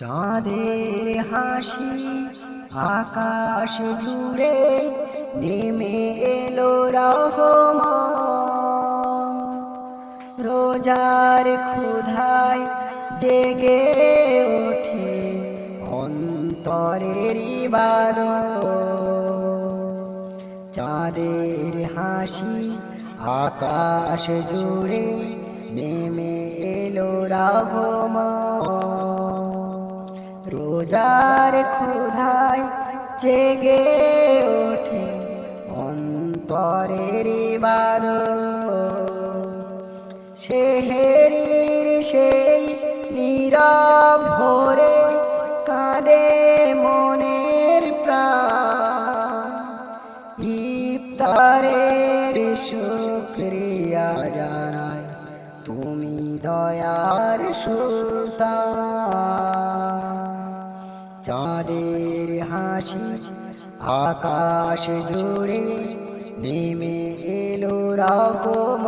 চাঁদের হাসি আকাশ জুড়ে নেমে এলো রহমত। রোজার ক্ষুধায় জেগে ওঠে অন্তরের ইবাদত। চাঁদের হাসি আকাশ জুড়ে নেমে এলো রহমত। রোজার ক্ষুধায় জেগে ওঠে অন্তরের ইবাদত। সেহেরির সেই নীরব ভোরে কাঁদে মনের প্রাণ। ইফতারের শুকরিয়া জানাই তুমি দয়ার সুলতান। চাঁদের হাসি আকাশ জুড়ে নেমে এলো রহমত।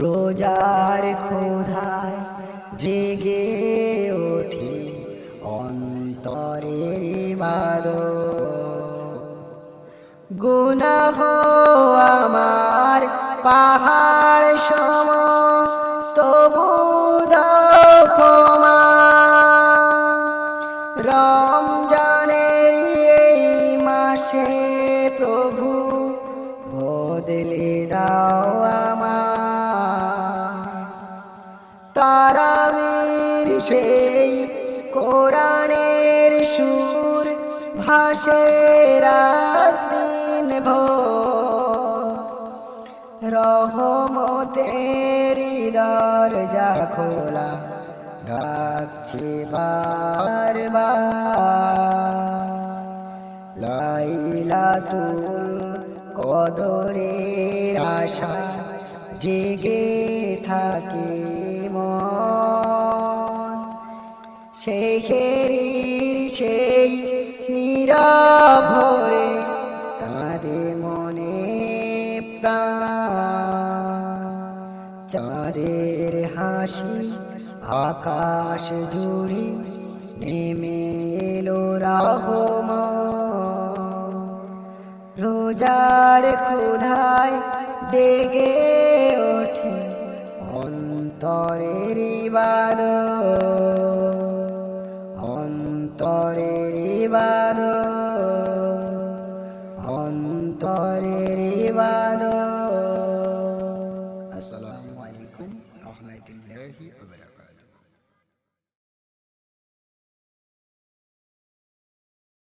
রোজার ক্ষুধায় জেগে ওঠে অন্তরের ইবাদত। গুনাহ আমার পাহাড় সম, তবু দাও ক্ষমা। রমজানের এই মাসে প্রভু বদলে দাও আমার। তারাবির সেই কোরআনের সুর ভাসে রাত দিন ভোর। রহমতের দরজা খোলা ডাকছে বারবার। লাইলাতুল কদরের আশা জেগে থাকে মন। সেহেরির সেই নীরব ভোরে কাঁদে মনে প্রাণ। চাঁদের হাসি আকাশ জুড়ে নেমে এলো রহমত। রোজার ক্ষুধায় জেগে ওঠে অন্তরের ইবাদত।